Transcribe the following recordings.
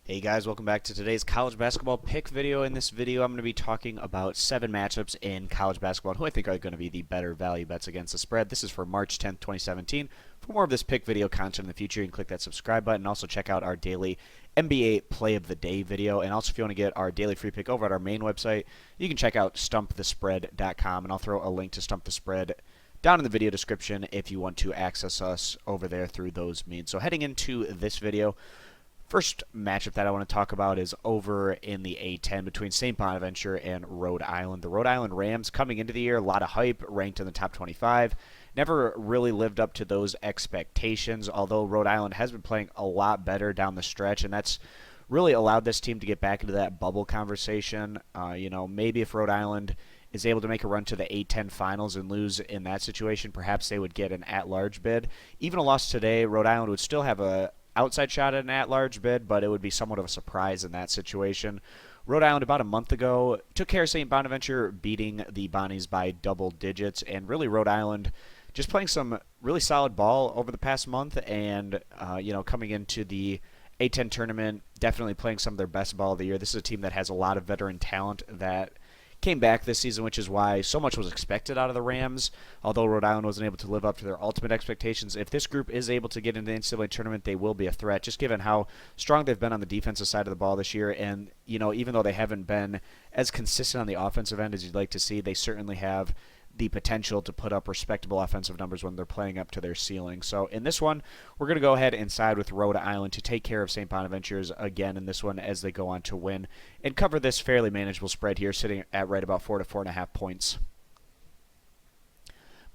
Hey guys, welcome back to today's college basketball pick video. In this video, I'm going to be talking about 7 matchups in college basketball and who I think are going to be the better value bets against the spread. This is for March 10th, 2017. For more of this pick video content in the future, you can click that subscribe button and also check out our daily NBA Play of the Day video. And also, if you want to get our daily free pick over at our main website, you can check out stumpthespread.com, and I'll throw a link to Stump the Spread down in the video description if you want to access us over there through those means. So heading into this video, first matchup that I want to talk about is over in the A10 between St. Bonaventure and Rhode Island. The Rhode Island Rams coming into the year, a lot of hype, ranked in the top 25. Never really lived up to those expectations, although Rhode Island has been playing a lot better down the stretch, and that's really allowed this team to get back into that bubble conversation. Maybe if Rhode Island is able to make a run to the A10 finals and lose in that situation, perhaps they would get an at-large bid. Even a loss today, Rhode Island would still have a outside shot at an at-large bid, but it would be somewhat of a surprise in that situation. Rhode Island, about a month ago, took care of St. Bonaventure, beating the Bonnies by double digits, and really Rhode Island just playing some really solid ball over the past month, and coming into the A10 tournament, definitely playing some of their best ball of the year. This is a team that has a lot of veteran talent that came back this season, which is why so much was expected out of the Rams. Although Rhode Island wasn't able to live up to their ultimate expectations, if this group is able to get into the NCAA tournament, they will be a threat, just given how strong they've been on the defensive side of the ball this year. And, even though they haven't been as consistent on the offensive end as you'd like to see, they certainly have the potential to put up respectable offensive numbers when they're playing up to their ceiling. So in this one, we're going to go ahead and side with Rhode Island to take care of St. Bonaventure's again in this one as they go on to win and cover this fairly manageable spread here, sitting at right about 4 to 4.5 points.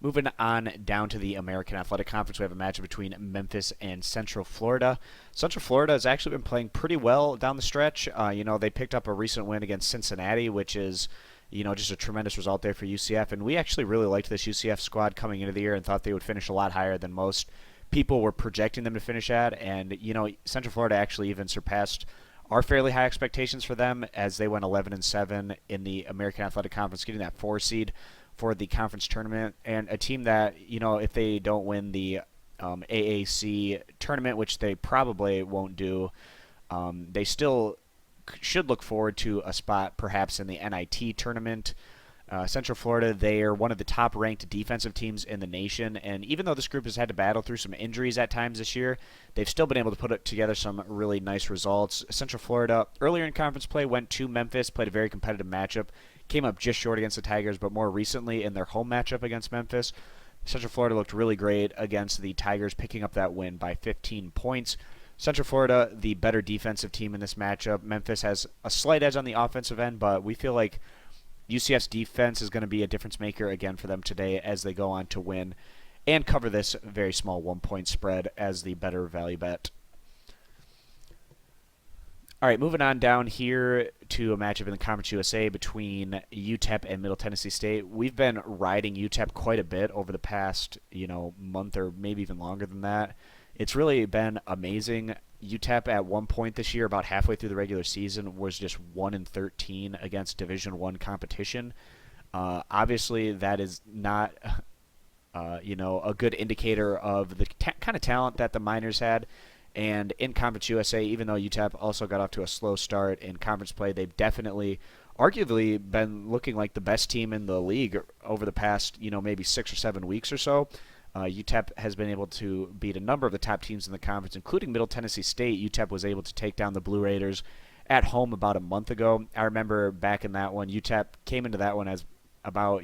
Moving on down to the American Athletic Conference, we have a matchup between Memphis and Central Florida. Central Florida has actually been playing pretty well down the stretch. They picked up a recent win against Cincinnati, which is just a tremendous result there for UCF. And we actually really liked this UCF squad coming into the year and thought they would finish a lot higher than most people were projecting them to finish at. And, Central Florida actually even surpassed our fairly high expectations for them as they went 11-7 in the American Athletic Conference, getting that 4 seed for the conference tournament. And a team that, if they don't win the AAC tournament, which they probably won't do, they still should look forward to a spot perhaps in the NIT tournament. Central Florida, they are one of the top-ranked defensive teams in the nation, and even though this group has had to battle through some injuries at times this year, they've still been able to put together some really nice results. Central Florida, earlier in conference play, went to Memphis, played a very competitive matchup, came up just short against the Tigers, but more recently in their home matchup against Memphis, Central Florida looked really great against the Tigers, picking up that win by 15 points. Central Florida, the better defensive team in this matchup. Memphis has a slight edge on the offensive end, but we feel like UCF's defense is going to be a difference maker again for them today as they go on to win and cover this very small 1-point spread as the better value bet. All right, moving on down here to a matchup in the Conference USA between UTEP and Middle Tennessee State. We've been riding UTEP quite a bit over the past, month or maybe even longer than that. It's really been amazing. UTEP at one point this year, about halfway through the regular season, was just 1-13 against Division I competition. Obviously, that is not, a good indicator of the kind of talent that the Miners had. And in Conference USA, even though UTEP also got off to a slow start in conference play, they've definitely, arguably, been looking like the best team in the league over the past, maybe 6 or 7 weeks or so. UTEP has been able to beat a number of the top teams in the conference, including Middle Tennessee State. UTEP was able to take down the Blue Raiders at home about a month ago. I remember back in that one, UTEP came into that one as about,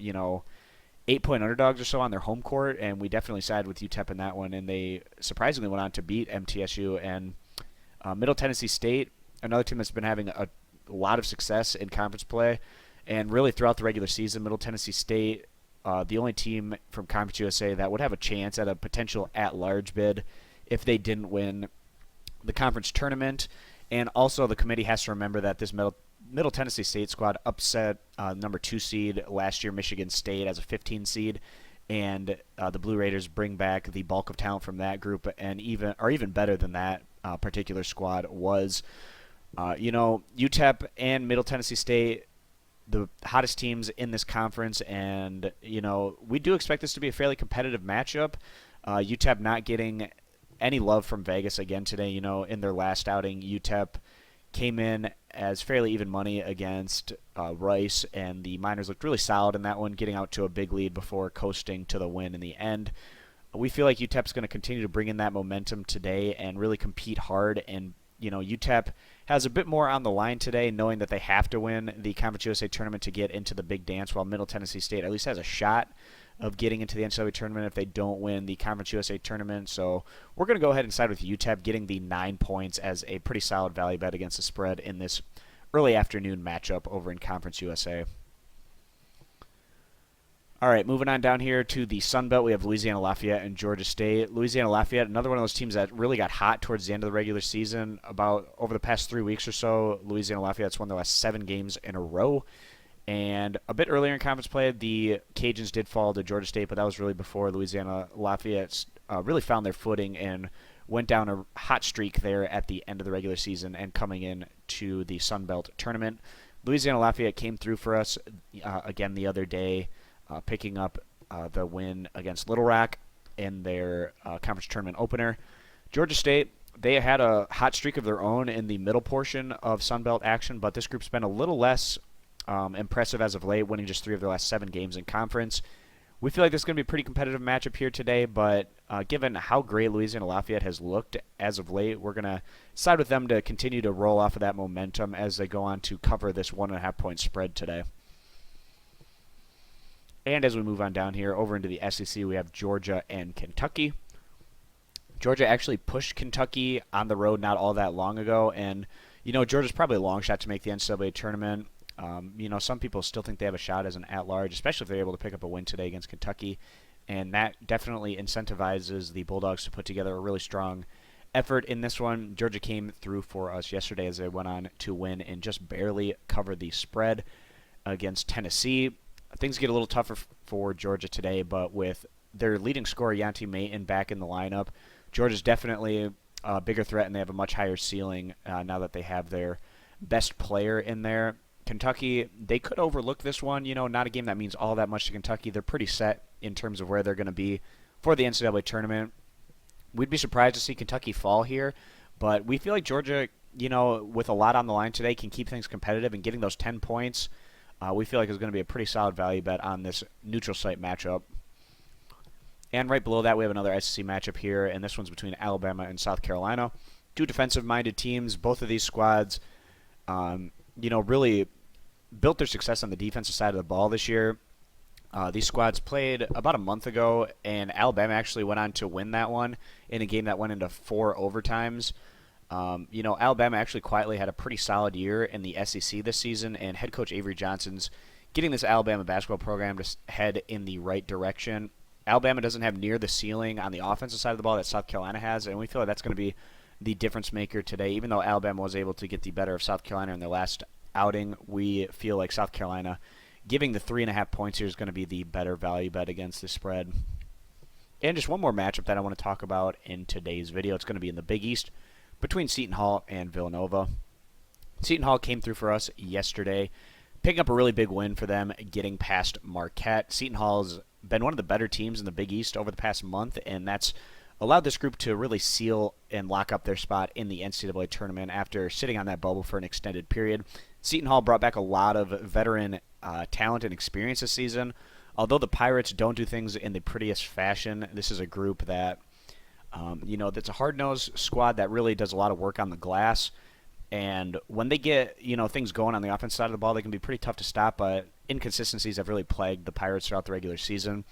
8-point underdogs or so on their home court, and we definitely sided with UTEP in that one, and they surprisingly went on to beat MTSU. And Middle Tennessee State, another team that's been having a lot of success in conference play, and really throughout the regular season, Middle Tennessee State, the only team from Conference USA that would have a chance at a potential at-large bid if they didn't win the conference tournament. And also the committee has to remember that this Middle Tennessee State squad upset number 2 seed last year, Michigan State, as a 15 seed. And the Blue Raiders bring back the bulk of talent from that group, and even better than that particular squad was. UTEP and Middle Tennessee State, the hottest teams in this conference, and we do expect this to be a fairly competitive matchup. UTEP not getting any love from Vegas again today. In their last outing, UTEP came in as fairly even money against Rice, and the Miners looked really solid in that one, getting out to a big lead before coasting to the win in the end. We feel like UTEP's going to continue to bring in that momentum today and really compete hard. And, UTEP has a bit more on the line today, knowing that they have to win the Conference USA tournament to get into the big dance, while Middle Tennessee State at least has a shot of getting into the NCAA tournament if they don't win the Conference USA tournament. So we're going to go ahead and side with UTEP, getting the 9 points as a pretty solid value bet against the spread in this early afternoon matchup over in Conference USA. All right, moving on down here to the Sun Belt, we have Louisiana Lafayette and Georgia State. Louisiana Lafayette, another one of those teams that really got hot towards the end of the regular season. About over the past 3 weeks or so, Louisiana Lafayette's won their last 7 games in a row. And a bit earlier in conference play, the Cajuns did fall to Georgia State, but that was really before Louisiana Lafayette really found their footing and went down a hot streak there at the end of the regular season and coming in to the Sun Belt tournament. Louisiana Lafayette came through for us again the other day, picking up the win against Little Rock in their conference tournament opener. Georgia State, they had a hot streak of their own in the middle portion of Sun Belt action, but this group's been a little less impressive as of late, winning just 3 of their last 7 games in conference. We feel like this is going to be a pretty competitive matchup here today, but given how great Louisiana Lafayette has looked as of late, we're going to side with them to continue to roll off of that momentum as they go on to cover this 1.5 point spread today. And as we move on down here over into the SEC, we have Georgia and Kentucky. Georgia actually pushed Kentucky on the road not all that long ago, and Georgia's probably a long shot to make the NCAA tournament. Some people still think they have a shot as an at-large, especially if they're able to pick up a win today against Kentucky, and that definitely incentivizes the Bulldogs to put together a really strong effort in this one. Georgia came through for us yesterday as they went on to win and just barely covered the spread against Tennessee. Things get a little tougher for Georgia today, but with their leading scorer, Yanti Mayton, back in the lineup, Georgia's definitely a bigger threat, and they have a much higher ceiling now that they have their best player in there. Kentucky, they could overlook this one. Not a game that means all that much to Kentucky. They're pretty set in terms of where they're going to be for the NCAA tournament. We'd be surprised to see Kentucky fall here, but we feel like Georgia, with a lot on the line today, can keep things competitive, and getting those 10 points we feel like is going to be a pretty solid value bet on this neutral site matchup. And right below that, we have another SEC matchup here, and this one's between Alabama and South Carolina. 2 defensive-minded teams. Both of these squads, really built their success on the defensive side of the ball this year. These squads played about a month ago, and Alabama actually went on to win that one in a game that went into 4 overtimes. Alabama actually quietly had a pretty solid year in the SEC this season, and head coach Avery Johnson's getting this Alabama basketball program to head in the right direction. Alabama doesn't have near the ceiling on the offensive side of the ball that South Carolina has, and we feel like that's going to be the difference maker today. Even though Alabama was able to get the better of South Carolina in their last outing, we feel like South Carolina giving the 3.5 points here is going to be the better value bet against the spread. And just one more matchup that I want to talk about in today's video. It's going to be in the Big East between Seton Hall and Villanova. Seton Hall came through for us yesterday, picking up a really big win for them, getting past Marquette. Seton Hall's been one of the better teams in the Big East over the past month, and that's allowed this group to really seal and lock up their spot in the NCAA tournament after sitting on that bubble for an extended period. Seton Hall brought back a lot of veteran talent and experience this season. Although the Pirates don't do things in the prettiest fashion, this is a group that that's a hard-nosed squad that really does a lot of work on the glass. And when they get, things going on the offensive side of the ball, they can be pretty tough to stop, but inconsistencies have really plagued the Pirates throughout the regular season.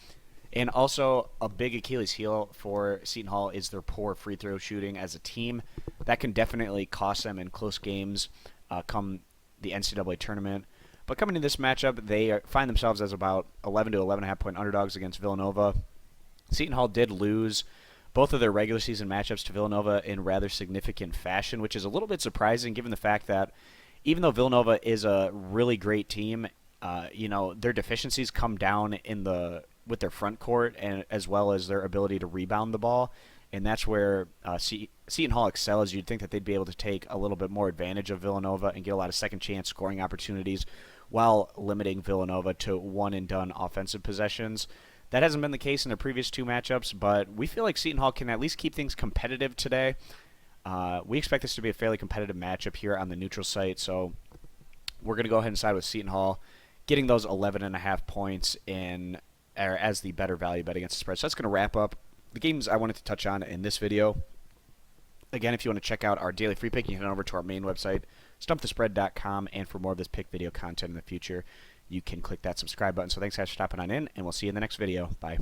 And also, a big Achilles heel for Seton Hall is their poor free throw shooting as a team. That can definitely cost them in close games come the NCAA tournament. But coming into this matchup, they find themselves as about 11 to 11.5 point underdogs against Villanova. Seton Hall did lose both of their regular season matchups to Villanova in rather significant fashion, which is a little bit surprising given the fact that even though Villanova is a really great team, their deficiencies come down with their front court and as well as their ability to rebound the ball. And that's where Seton Hall excels. You'd think that they'd be able to take a little bit more advantage of Villanova and get a lot of second chance scoring opportunities while limiting Villanova to one-and-done offensive possessions. That hasn't been the case in their previous 2 matchups, but we feel like Seton Hall can at least keep things competitive today. We expect this to be a fairly competitive matchup here on the neutral site, so we're going to go ahead and side with Seton Hall, getting those 11.5 points in as the better value bet against the spread. So that's going to wrap up the games I wanted to touch on in this video. Again, if you want to check out our daily free pick, you can head over to our main website, stumpthespread.com, and for more of this pick video content in the future, you can click that subscribe button. So thanks guys for stopping on in, and we'll see you in the next video. Bye.